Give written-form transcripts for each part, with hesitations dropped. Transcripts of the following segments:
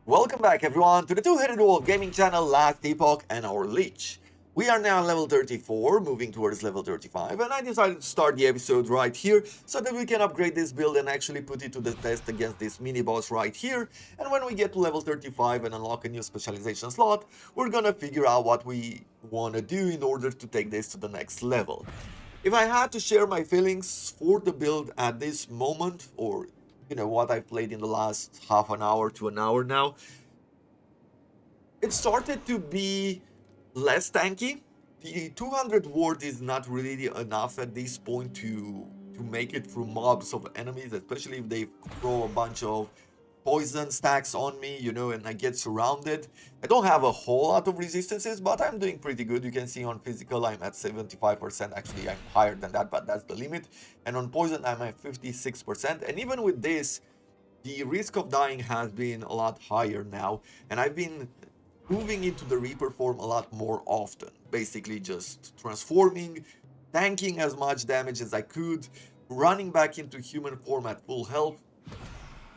Welcome back everyone to the two-headed wolf gaming channel Last Epoch and our Lich. We are now level 34, moving towards level 35, and I decided to start the episode right here so that we can upgrade this build and actually put it to the test against this mini-boss right here. And when we get to level 35 and unlock a new specialization slot, we're gonna figure out what we wanna do in order to take this to the next level. If I had to share my feelings for the build at this moment, or what I've played in the last half an hour to an hour now, it started to be less tanky. The 200 ward is not really enough at this point to make it through mobs of enemies, especially if they throw a bunch of poison stacks on me, and I get surrounded. I don't have a whole lot of resistances, but I'm doing pretty good. You can see on physical I'm at 75%. Actually, I'm higher than that, but that's the limit. And on poison I'm at 56%. And even with this, the risk of dying has been a lot higher now, and I've been moving into the Reaper form a lot more often. Basically just transforming, tanking as much damage as I could, running back into human form at full health,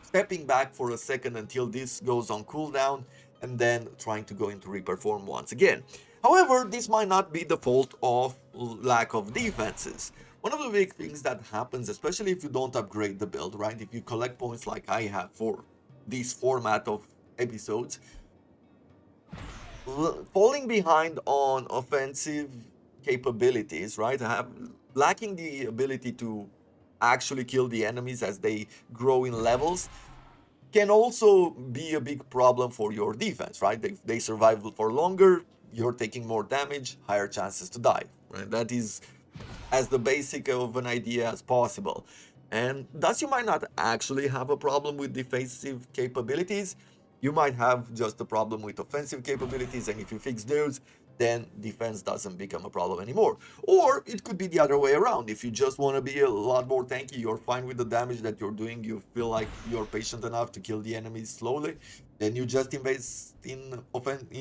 stepping back for a second until this goes on cooldown, and then trying to go into Reaper form once again. However, this might not be the fault of lack of defenses. One of the big things that happens, especially if you don't upgrade the build, right? If you collect points like I have for this format of episodes, falling behind on offensive capabilities, right? Lacking the ability to actually kill the enemies as they grow in levels can also be a big problem for your defense, right? They survive for longer, you're taking more damage, higher chances to die, right? That is as the basic of an idea as possible. And thus you might not actually have a problem with defensive capabilities. You might have just a problem with offensive capabilities, and if you fix those, then defense doesn't become a problem anymore. Or it could be the other way around. If you just want to be a lot more tanky, you're fine with the damage that you're doing, you feel like you're patient enough to kill the enemies slowly, then you just invest in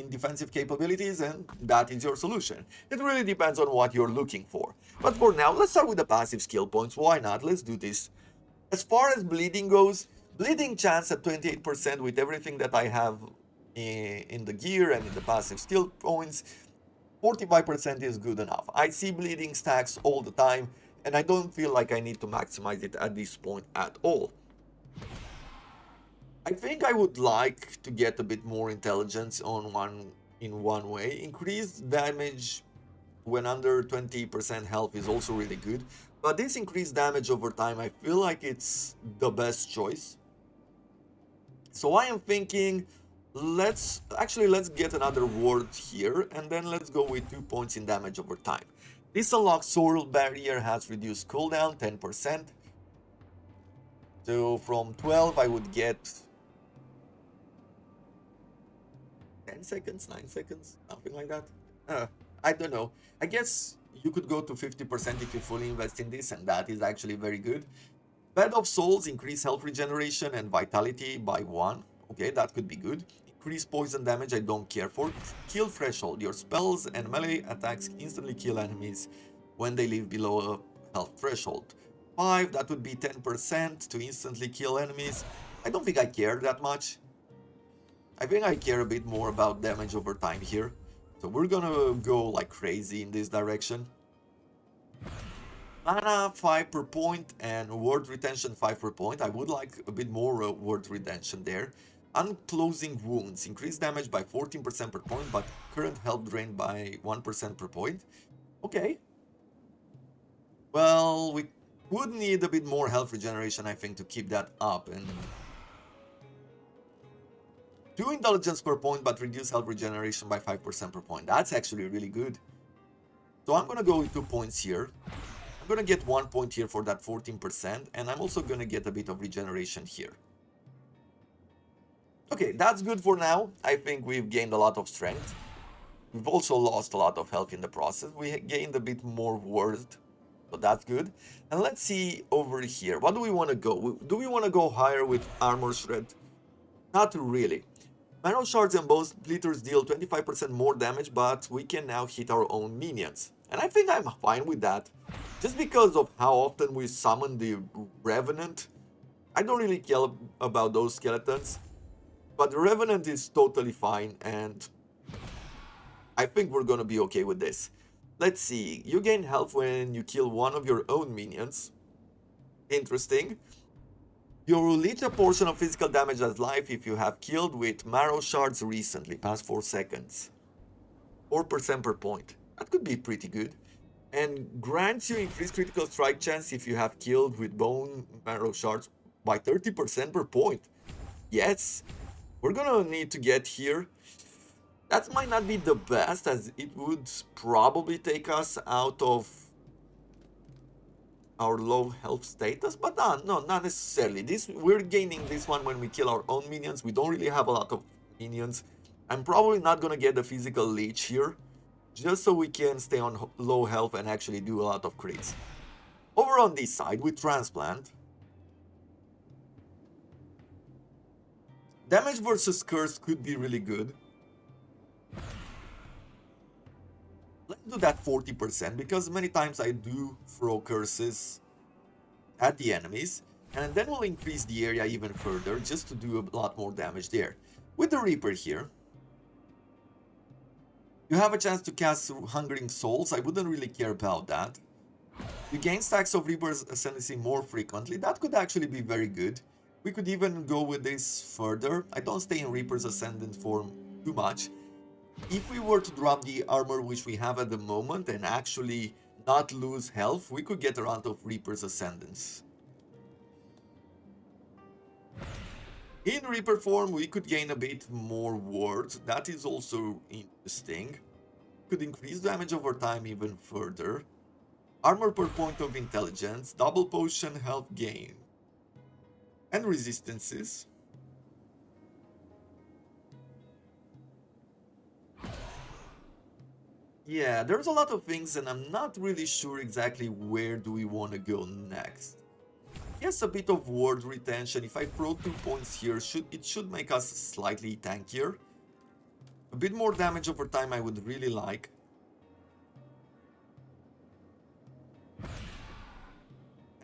defensive capabilities, and that is your solution. It really depends on what you're looking for. But for now, let's start with the passive skill points. Why not? Let's do this. As far as bleeding goes, bleeding chance at 28% with everything that I have in the gear and in the passive skill points, 45% is good enough. I see bleeding stacks all the time, and I don't feel like I need to maximize it at this point at all. I think I would like to get a bit more intelligence in one way. Increased damage when under 20% health is also really good, but this increased damage over time, I feel like it's the best choice. So I am thinking, let's get another ward here, and then let's go with 2 points in damage over time. This unlocked Soul Barrier has reduced cooldown 10%. So from 12 I would get 10 seconds, 9 seconds, something like that. I don't know. I guess you could go to 50% if you fully invest in this, and that is actually very good. Bed of Souls, increase health regeneration and vitality by 1. Okay, that could be good. Increase poison damage, I don't care for. Kill threshold, your spells and melee attacks instantly kill enemies when they live below a health threshold. 5, that would be 10% to instantly kill enemies. I don't think I care that much. I think I care a bit more about damage over time here. So we're gonna go like crazy in this direction. Mana 5 per point and word retention 5 per point. I would like a bit more word retention there. Unclosing wounds. Increase damage by 14% per point, but current health drained by 1% per point. Okay. Well, we would need a bit more health regeneration, I think, to keep that up. And 2 intelligence per point, but reduce health regeneration by 5% per point. That's actually really good. So I'm gonna go with 2 points here. I'm gonna get 1 point here for that 14%, and I'm also gonna get a bit of regeneration here. Okay, that's good for now. I think we've gained a lot of strength. We've also lost a lot of health in the process. We gained a bit more worth, so that's good. And let's see over here. What do we want to go? Do we want to go higher with Armor Shred? Not really. Marrow Shards and Bow Splitters deal 25% more damage, but we can now hit our own minions. And I think I'm fine with that. Just because of how often we summon the Revenant, I don't really care about those skeletons. But the Revenant is totally fine, and I think we're gonna be okay with this. Let's see. You gain health when you kill one of your own minions. Interesting. You release a portion of physical damage as life if you have killed with marrow shards recently, past 4 seconds. 4% per point. That could be pretty good. And grants you increased critical strike chance if you have killed with bone marrow shards by 30% per point. Yes, we're gonna need to get here. That might not be the best, as it would probably take us out of our low health status, but no, not necessarily. We're gaining this one when we kill our own minions. We don't really have a lot of minions. I'm probably not gonna get the physical Lich here, just so we can stay on low health and actually do a lot of crits. Over on this side, with Transplant, damage versus curse could be really good. Let's do that 40%, because many times I do throw curses at the enemies, and then we'll increase the area even further just to do a lot more damage there. With the Reaper here, you have a chance to cast Hungering Souls. I wouldn't really care about that. You gain stacks of Reaper's Ascendancy more frequently. That could actually be very good. We could even go with this further. I don't stay in Reaper's Ascendant form too much. If we were to drop the armor which we have at the moment and actually not lose health, we could get a lot of Reaper's Ascendance. In Reaper form, we could gain a bit more wards. That is also interesting. Could increase damage over time even further. Armor per point of intelligence, double potion health gain, and resistances. Yeah, there's a lot of things, and I'm not really sure exactly where do we want to go next. Yes, a bit of ward retention. If I throw 2 points here, it should make us slightly tankier. A bit more damage over time I would really like.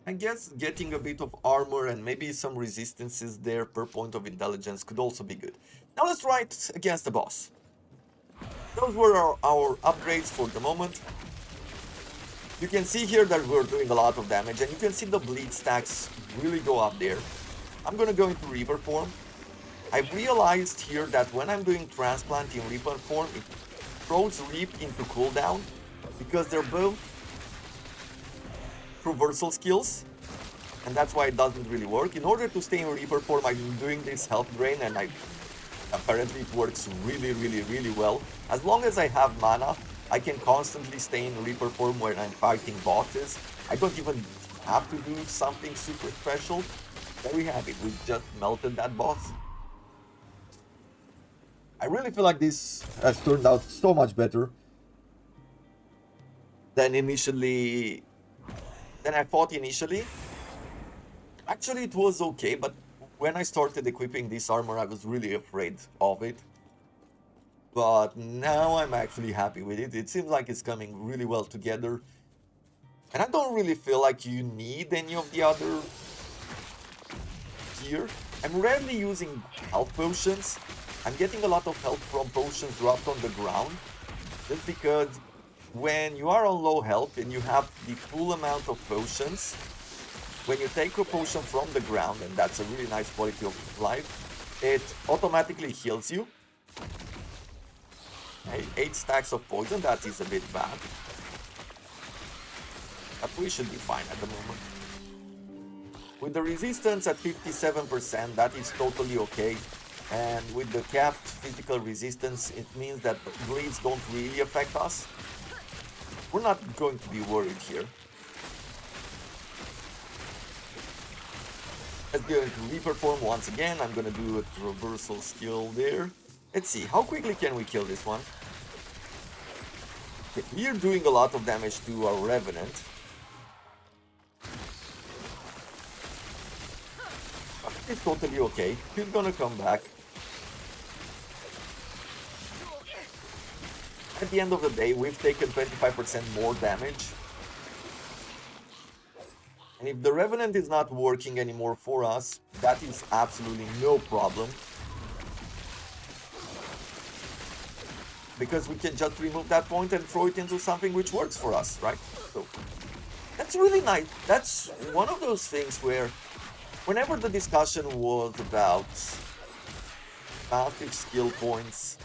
I guess getting a bit of armor and maybe some resistances there per point of intelligence could also be good. Now let's try it against the boss. Those were our upgrades for the moment. You can see here that we're doing a lot of damage, and you can see the bleed stacks really go up there. I'm gonna go into Reaper form. I've realized here that when I'm doing Transplant in Reaper form, it throws Reap into cooldown, because they're both traversal skills, and that's why it doesn't really work. In order to stay in Reaper form, I'm doing this health drain, and apparently it works really well. As long as I have mana, I can constantly stay in Reaper form when I'm fighting bosses. I don't even have to do something super special. There we have it, we just melted that boss. I really feel like this has turned out so much better than I thought initially. Actually, it was okay, but when I started equipping this armor, I was really afraid of it. But now I'm actually happy with it. It seems like it's coming really well together. And I don't really feel like you need any of the other gear. I'm rarely using health potions. I'm getting a lot of health from potions dropped on the ground. Just because when you are on low health and you have the full amount of potions, when you take a potion from the ground, and that's a really nice quality of life, it automatically heals you. 8 stacks of poison, that is a bit bad. But we should be fine at the moment. With the resistance at 57%, that is totally okay. And with the capped physical resistance, it means that bleeds don't really affect us. We're not going to be worried here. Let's go into Reaper form once again. I'm gonna do a traversal skill there. Let's see, how quickly can we kill this one? Okay, we are doing a lot of damage to our Revenant. It's totally okay. He's gonna come back. At the end of the day, we've taken 25% more damage. And if the Revenant is not working anymore for us, that is absolutely no problem. because we can just remove that point and throw it into something which works for us, right? So that's really nice. That's one of those things where whenever the discussion was about passive skill points,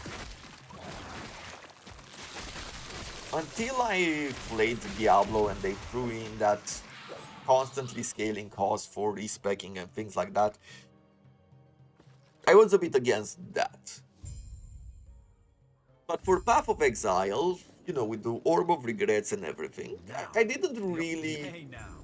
until I played Diablo and they threw in that constantly scaling cost for respecking and things like that, I was a bit against that. But for Path of Exile, you know, with the Orb of Regrets and everything, I didn't really... Hey now,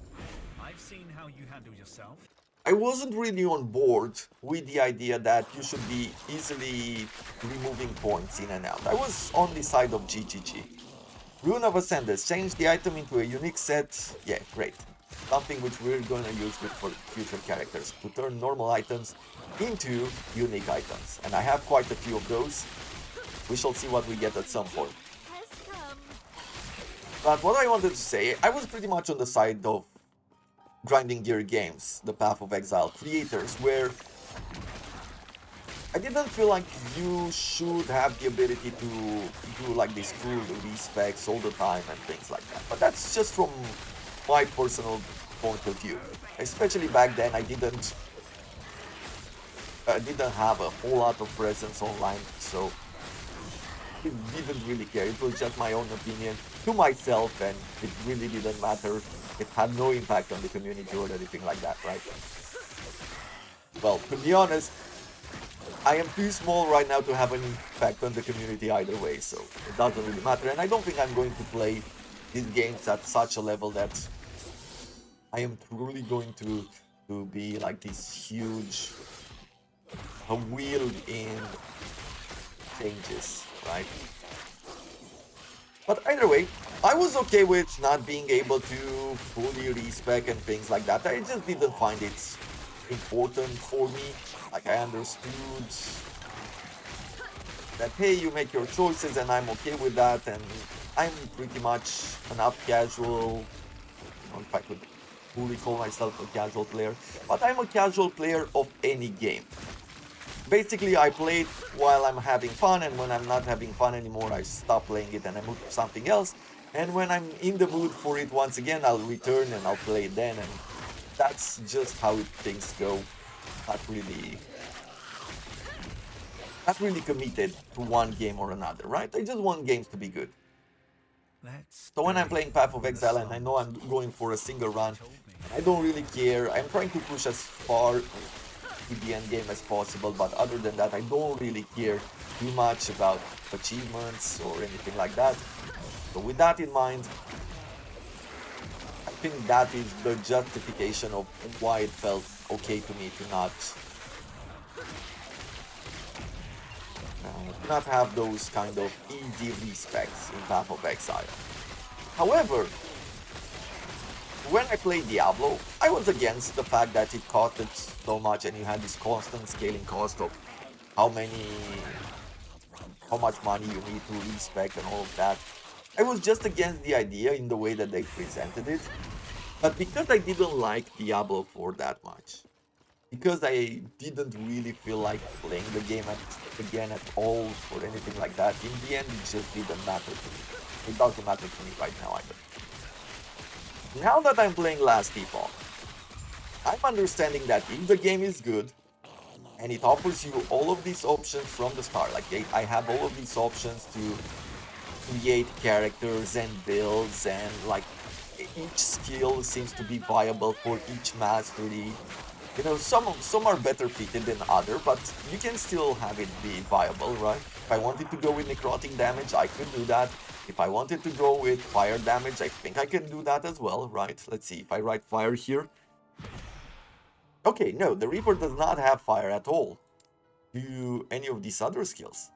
I've seen how you handle yourself. I wasn't really on board with the idea that you should be easily removing points in and out. I was on the side of GGG. Rune of Ascenders, change the item into a unique set. Yeah, great. Something which we're gonna use with for future characters, to turn normal items into unique items. And I have quite a few of those. We shall see what we get at some point. But what I wanted to say, I was pretty much on the side of Grinding Gear Games, the Path of Exile creators, where I didn't feel like you should have the ability to do like these full respecs all the time and things like that. But that's just from my personal point of view. Especially back then, I didn't have a whole lot of presence online, so it didn't really care. It was just my own opinion to myself, and it really didn't matter. It had no impact on the community or anything like that, right? Well, to be honest, I am too small right now to have an impact on the community either way, so it doesn't really matter. And I don't think I'm going to play these games at such a level that I am truly going to be like this huge wheel in changes, right? But either way, I was okay with not being able to fully respec and things like that. I just didn't find it important for me. Like, I understood that, hey, you make your choices and I'm okay with that, and I'm pretty much an up casual. I don't know if I could fully call myself a casual player, but I'm a casual player of any game. Basically, I play it while I'm having fun, and when I'm not having fun anymore, I stop playing it and I move to something else. And when I'm in the mood for it once again, I'll return and I'll play it then, and that's just how things go. Not really committed to one game or another, right? I just want games to be good. So when I'm playing Path of Exile and I know I'm going for a single run, I don't really care. I'm trying to push as far to the end game as possible, but other than that, I don't really care too much about achievements or anything like that. So with that in mind, I think that is the justification of why it felt okay to me to not have those kind of easy respecs in Path of Exile. However, when I played Diablo, I was against the fact that it costed so much and you had this constant scaling cost of how much money you need to respec and all of that. I was just against the idea in the way that they presented it. But because I didn't like Diablo for that much, because I didn't really feel like playing the game again at all or anything like that, in the end it just didn't matter to me. It doesn't matter to me right now either. Now that I'm playing Last Epoch, I'm understanding that if the game is good, and it offers you all of these options from the start, like I have all of these options to create characters and builds, and like each skill seems to be viable for each mastery. You know, some are better fitted than other, but you can still have it be viable, right? If I wanted to go with necrotic damage, I could do that. If I wanted to go with fire damage, I think I can do that as well, right? Let's see, if I write fire here. Okay, no, the Reaper does not have fire at all. Do any of these other skills?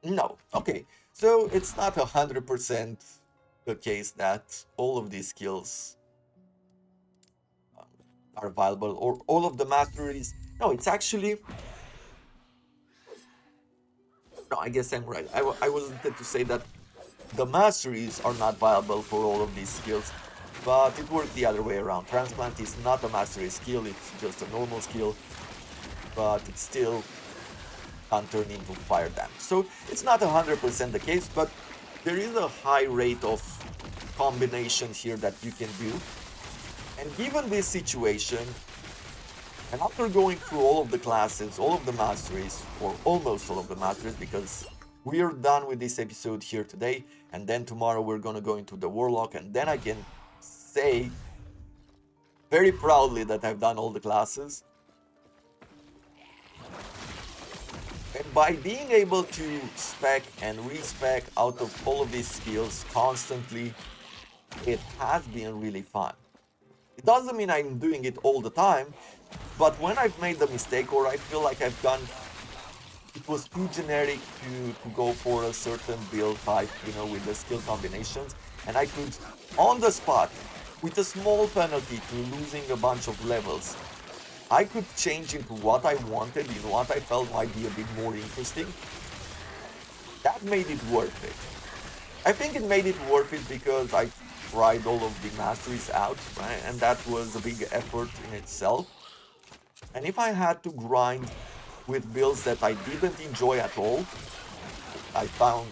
No, okay. So it's not 100% the case that all of these skills are viable, or all of the masteries. No, it's actually... No, I guess I'm right. I wasn't to say that the masteries are not viable for all of these skills, but it works the other way around. Transplant is not a mastery skill, it's just a normal skill, but it's still can turn into fire damage. So it's not 100% the case, but there is a high rate of combinations here that you can do. And given this situation, and after going through all of the classes, all of the masteries, or almost all of the masteries, because we are done with this episode here today, and then tomorrow we're gonna go into the Warlock, and then I can say very proudly that I've done all the classes. And by being able to spec and respec out of all of these skills constantly, it has been really fun. It doesn't mean I'm doing it all the time, but when I've made the mistake or I feel like I've gone, it was too generic to go for a certain build type, you know, with the skill combinations, and I could, on the spot, with a small penalty to losing a bunch of levels, I could change into what I wanted, in what I felt might be a bit more interesting. That made it worth it. I think it made it worth it because I tried all of the masteries out, right? And that was a big effort in itself. And if I had to grind with builds that I didn't enjoy at all, I found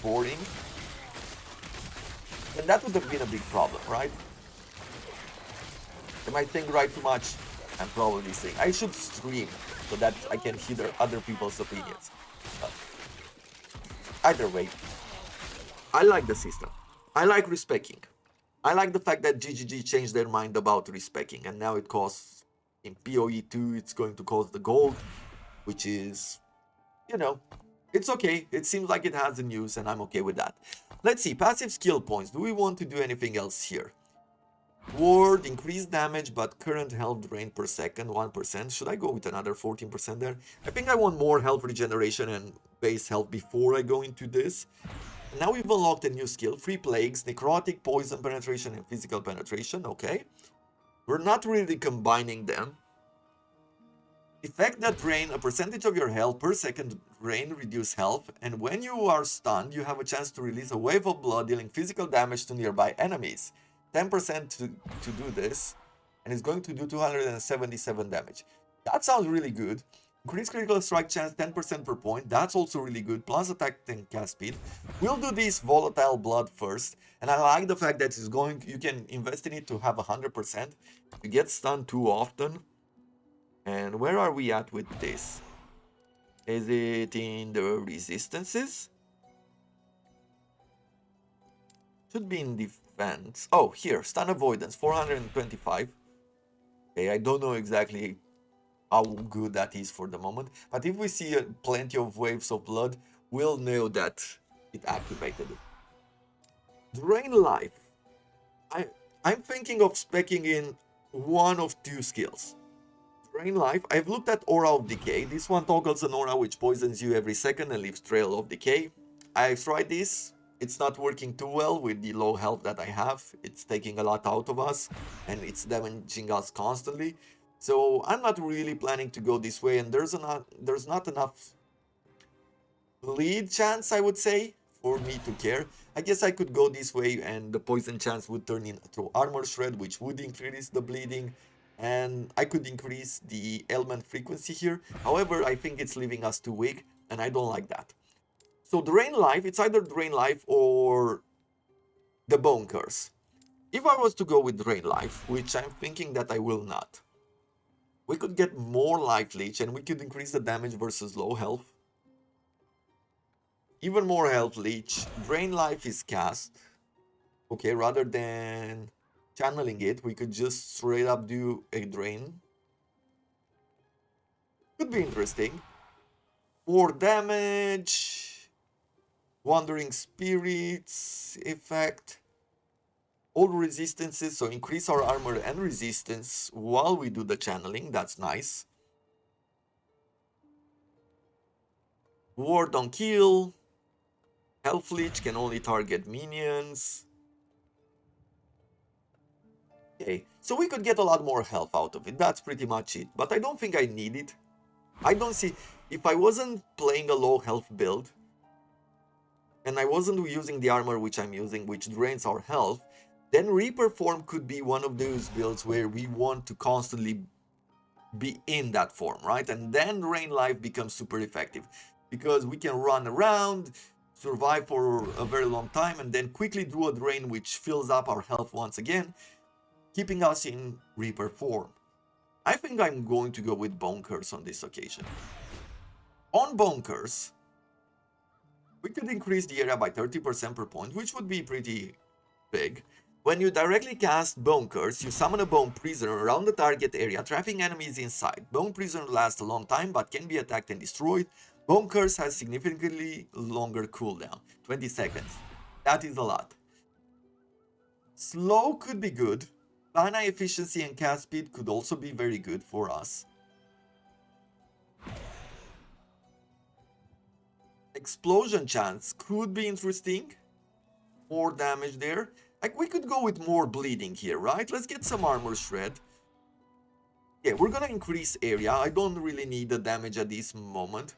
boring, then that would have been a big problem, right? Am I saying right too much? I'm probably saying I should stream so that I can hear other people's opinions. But either way, I like the system. I like respecking. I like the fact that GGG changed their mind about respecking, and now it costs, in PoE 2, it's going to cost the gold, which is, you know, it's okay. It seems like it has a use, and I'm okay with that. Let's see, passive skill points. Do we want to do anything else here? Ward, increased damage, but current health drain per second, 1%. Should I go with another 14% there? I think I want more health regeneration and base health before I go into this. Now we've unlocked a new skill, Free Plagues, Necrotic, Poison Penetration, and Physical Penetration, okay. We're not really combining them. Effect that drain a percentage of your health per second, drain, reduce health, and when you are stunned, you have a chance to release a wave of blood dealing physical damage to nearby enemies. 10% to do this, and it's going to do 277 damage. That sounds really good. Increase critical strike chance 10% per point, that's also really good, plus attack and cast speed. We'll do this volatile blood first, and I like the fact that you can invest in it to have 100%. You get stunned too often. And where are we at with this? Is it in the resistances? Should be in defense. Oh, here, stun avoidance, 425. Okay, I don't know exactly how good that is for the moment, but if we see plenty of waves of blood, we'll know that it activated it. Drain life. I'm thinking of speccing in one of two skills. Drain life. I've looked at Aura of Decay. This one toggles an aura which poisons you every second and leaves trail of decay. I've tried this. It's not working too well with the low health that I have. It's taking a lot out of us and it's damaging us constantly. So I'm not really planning to go this way, and there's not enough lead chance, I would say, for me to care. I guess I could go this way and the poison chance would turn into armor shred, which would increase the bleeding, and I could increase the ailment frequency here. However, I think it's leaving us too weak, and I don't like that. So drain life, it's either drain life or the bone curse. If I was to go with drain life, which I'm thinking that I will not, we could get more life leech and we could increase the damage versus low health. Even more health leech. Drain life is cast. Okay, rather than channeling it, we could just straight up do a drain. Could be interesting. More damage. Wandering spirits effect. All resistances, so increase our armor and resistance while we do the channeling. That's nice. Ward on kill. Health leech can only target minions. Okay, so we could get a lot more health out of it. That's pretty much it. But I don't think I need it. I don't see... If I wasn't playing a low health build, and I wasn't using the armor which I'm using, which drains our health, then Reaper form could be one of those builds where we want to constantly be in that form, right? And then Rain Life becomes super effective because we can run around, survive for a very long time, and then quickly do a drain which fills up our health once again, keeping us in Reaper form. I think I'm going to go with Bone Curse on this occasion. On Bone Curse, we could increase the area by 30% per point, which would be pretty big. When you directly cast Bone Curse, you summon a Bone Prisoner around the target area, trapping enemies inside. Bone Prisoner lasts a long time, but can be attacked and destroyed. Bone Curse has significantly longer cooldown, 20 seconds. That is a lot. Slow could be good. Mana efficiency and cast speed could also be very good for us. Explosion chance could be interesting. More damage there. Like, we could go with more bleeding here, right? Let's get some armor shred. Yeah, we're gonna increase area. I don't really need the damage at this moment.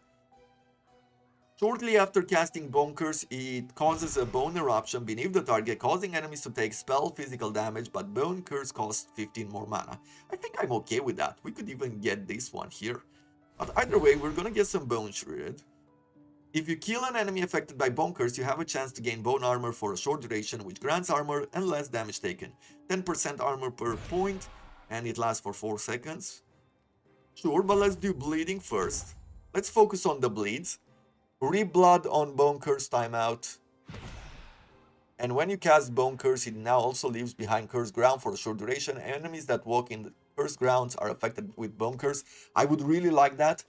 Shortly after casting Bone Curse, it causes a bone eruption beneath the target, causing enemies to take spell physical damage, but Bone Curse costs 15 more mana. I think I'm okay with that. We could even get this one here. But either way, we're gonna get some Bone Shred. If you kill an enemy affected by Bone Curse, you have a chance to gain bone armor for a short duration, which grants armor and less damage taken. 10% armor per point, and it lasts for 4 seconds. Sure, but let's do bleeding first. Let's focus on the bleeds. Reblood on Bone Curse timeout. And when you cast Bone Curse, it now also leaves behind Cursed Ground for a short duration. Enemies that walk in the Cursed Grounds are affected with Bone Curse. I would really like that.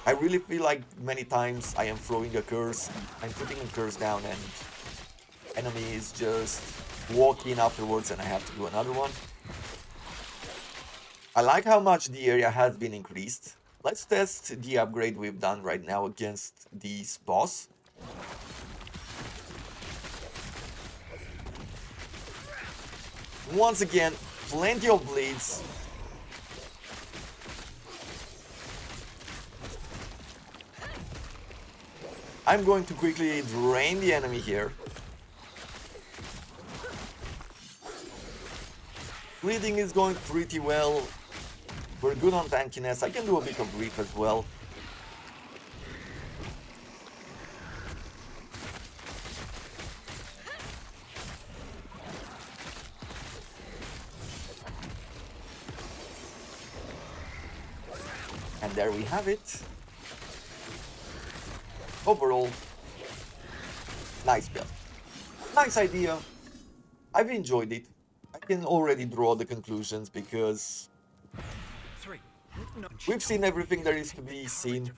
I really feel like many times I am throwing a curse, I'm putting a curse down, and enemy is just walking afterwards and I have to do another one. I like how much the area has been increased. Let's test the upgrade we've done right now against this boss. Once again, plenty of bleeds. I'm going to quickly drain the enemy here. Bleeding is going pretty well. We're good on tankiness. I can do a bit of grief as well. And there we have it. Overall, nice build. Nice idea. I've enjoyed it. I can already draw the conclusions because we've seen everything there is to be seen.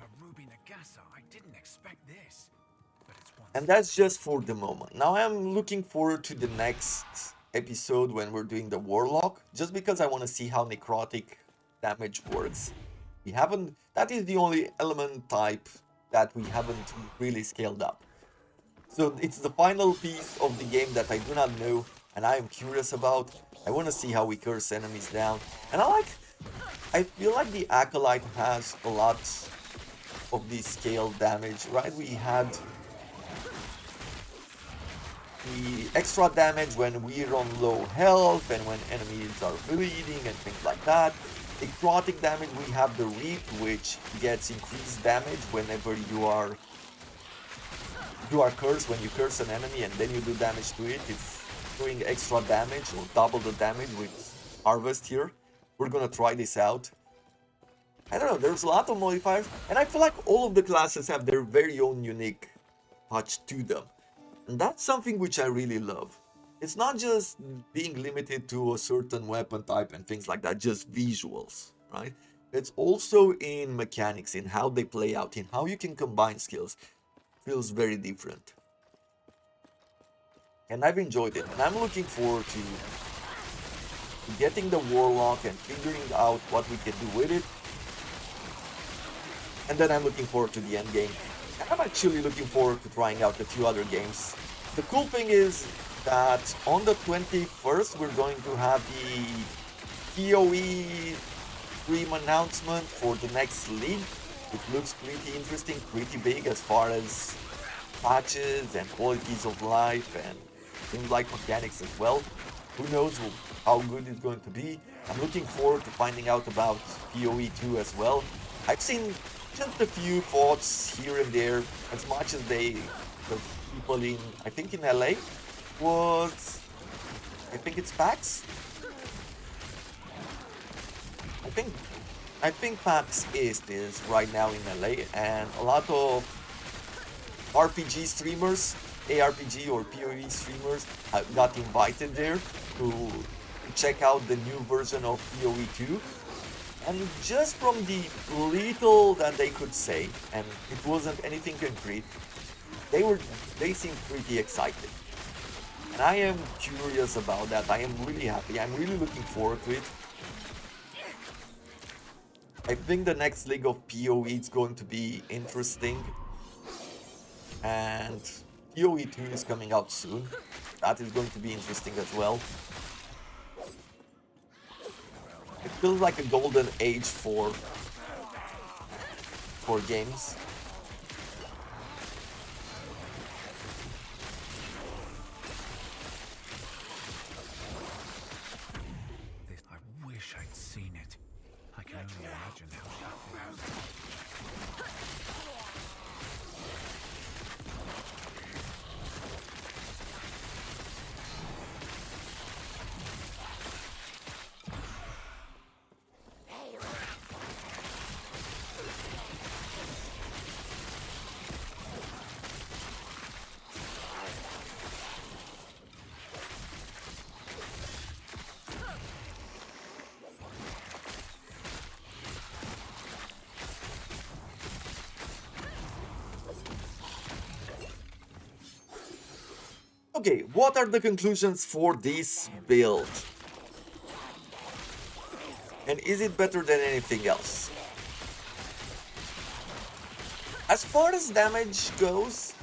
And that's just for the moment. Now I'm looking forward to the next episode when we're doing the Warlock, just because I want to see how necrotic damage works. That is the only element type that we haven't really scaled up. So it's the final piece of the game that I do not know and I am curious about. I want to see how we curse enemies down. And I feel like the Acolyte has a lot of the scale damage, right? We had the extra damage when we're on low health and when enemies are bleeding and things like that. Necrotic damage, we have the Reap, which gets increased damage whenever you are cursed. When you curse an enemy and then you do damage to it, it's doing extra damage or double the damage with Harvest here. We're gonna try this out. I don't know, there's a lot of modifiers, and I feel like all of the classes have their very own unique touch to them. And that's something which I really love. It's not just being limited to a certain weapon type and things like that, just visuals, right? It's also in mechanics, in how they play out, in how you can combine skills. Feels very different. And I've enjoyed it, and I'm looking forward to getting the Warlock and figuring out what we can do with it. And then I'm looking forward to the end game. And I'm actually looking forward to trying out a few other games. The cool thing is that on the 21st we're going to have the PoE stream announcement for the next league. It looks pretty interesting, pretty big as far as patches and qualities of life and things like mechanics as well. Who knows how good it's going to be. I'm looking forward to finding out about PoE 2 as well. I've seen just a few thoughts here and there, as much as the people in, I think in LA was, I think it's PAX? I think PAX East is right now in LA, and a lot of RPG streamers, ARPG or PoE streamers, got invited there to check out the new version of PoE 2. And just from the little that they could say, and it wasn't anything concrete, they seemed pretty excited. And I am curious about that. I am really happy. I'm really looking forward to it. I think the next league of PoE is going to be interesting. And PoE 2 is coming out soon. That is going to be interesting as well. It feels like a golden age for games. I wish I'd seen it. I can only imagine how she feels. Okay, what are the conclusions for this build? And is it better than anything else? As far as damage goes,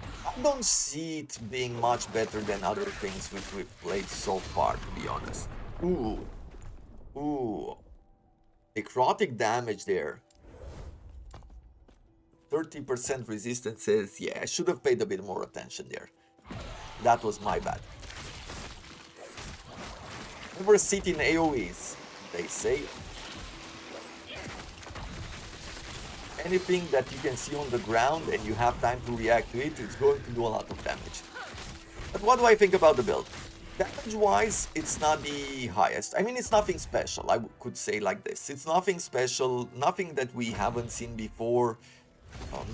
I don't see it being much better than other things which we've played so far, to be honest. Ooh. Necrotic damage there. 30% resistances. Yeah, I should have paid a bit more attention there. That was my bad. Never sit in AoEs, they say. Anything that you can see on the ground and you have time to react to it, it's going to do a lot of damage. But what do I think about the build? Damage-wise, it's not the highest. I mean, it's nothing special, I could say like this. It's nothing special, nothing that we haven't seen before.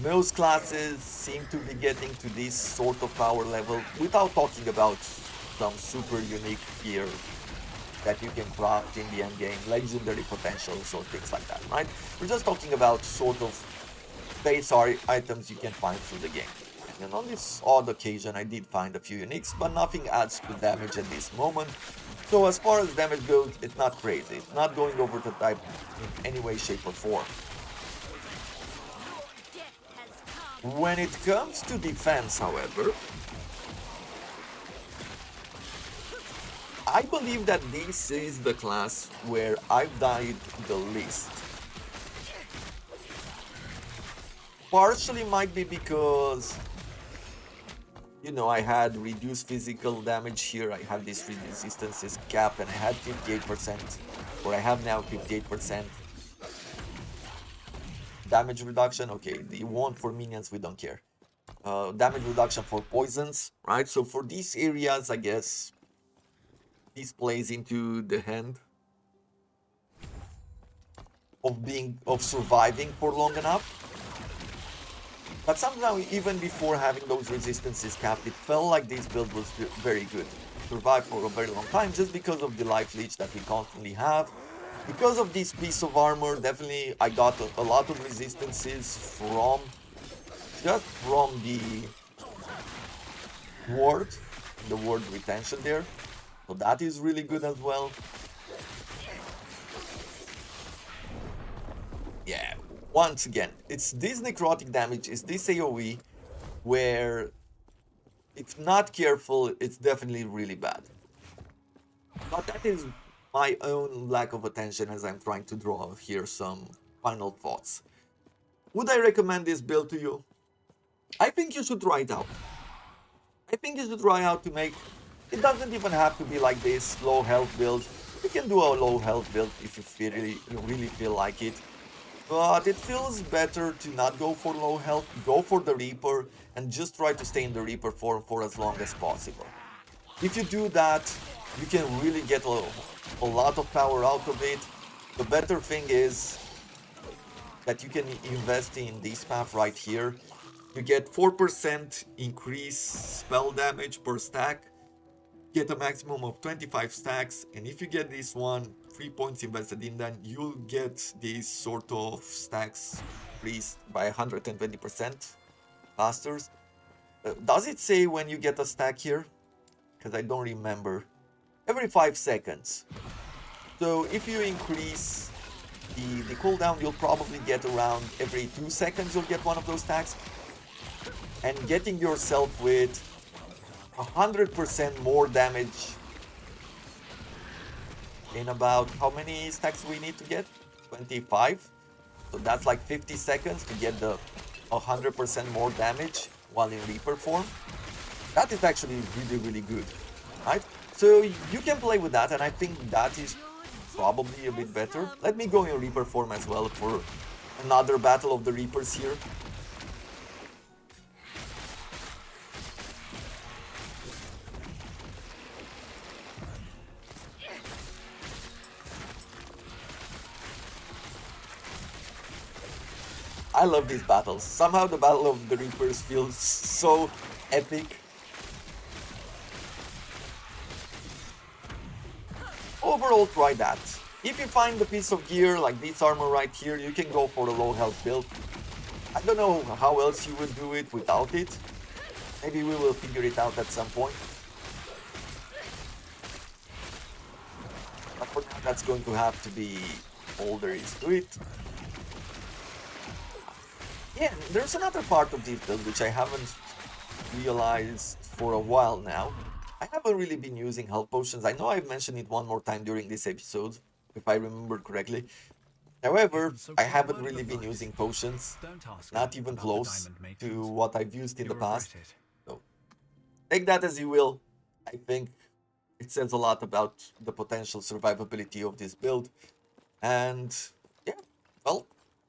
Most classes seem to be getting to this sort of power level without talking about some super unique gear that you can craft in the end game, legendary potentials or things like that, right? We're just talking about sort of base items you can find through the game. And on this odd occasion I did find a few uniques, but nothing adds to damage at this moment. So as far as damage goes, it's not crazy. It's not going over the type in any way, shape or form. When it comes to defense, however, I believe that this is the class where I've died the least. Partially might be because, you know, I had reduced physical damage here. I have this resistances cap and I had 58%, or I have now 58%. Damage reduction, okay, the one for minions, we don't care. Damage reduction for poisons, right? So for these areas, I guess, this plays into the hand of surviving for long enough. But somehow, even before having those resistances capped, it felt like this build was very good. Survived for a very long time just because of the life leech that we constantly have. Because of this piece of armor, definitely I got a lot of resistances from just from the ward retention there. So that is really good as well. Yeah, once again, it's this necrotic damage, it's this AoE where if not careful, it's definitely really bad. But that is my own lack of attention as I'm trying to draw here some final thoughts. Would I recommend this build to you? I think you should try it out. I think you should try out to make It doesn't even have to be like this low health build. You can do a low health build if you really feel like it. But it feels better to not go for low health, go for the Reaper, and just try to stay in the Reaper form for as long as possible. If you do that, you can really get a lot of power out of it. The better thing is that you can invest in this path right here. You get 4% increase spell damage per stack, get a maximum of 25 stacks, and if you get this one, 3 points invested in, then you'll get these sort of stacks increased by 120% faster. Does it say when you get a stack here? Because I don't remember. Every 5 seconds. So if you increase the cooldown, you'll probably get around every 2 seconds you'll get one of those stacks. And getting yourself with 100% more damage in about how many stacks we need to get? 25. So that's like 50 seconds to get the 100% more damage while in Reaper form. That is actually really good, right? So you can play with that, and I think that is probably a bit better. Let me go in Reaper form as well for another battle of the Reapers here. I love these battles. Somehow the Battle of the Reapers feels so epic. Overall, try that. If you find a piece of gear like this armor right here, you can go for a low health build. I don't know how else you would do it without it. Maybe we will figure it out at some point. But for now, that's going to have to be all there is to it. Yeah, there's another part of this build which I haven't realized for a while now. I haven't really been using health potions. I know I've mentioned it one more time during this episode, if I remember correctly. However, I haven't really been using potions, not even close to what I've used in the past. So, take that as you will. I think it says a lot about the potential survivability of this build. And yeah, well,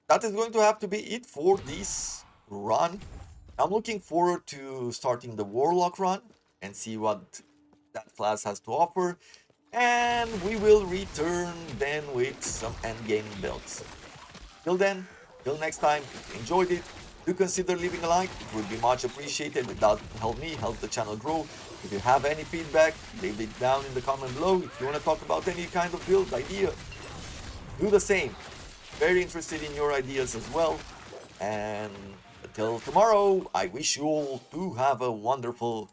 that is going to have to be it for this run. I'm looking forward to starting the Warlock run and see what that class has to offer. And we will return then with some endgame builds. Till then, till next time, if you enjoyed it, do consider leaving a like. It would be much appreciated. It does help me, help the channel grow. If you have any feedback, leave it down in the comment below. If you want to talk about any kind of build idea, do the same. Very interested in your ideas as well. And until tomorrow, I wish you all to have a wonderful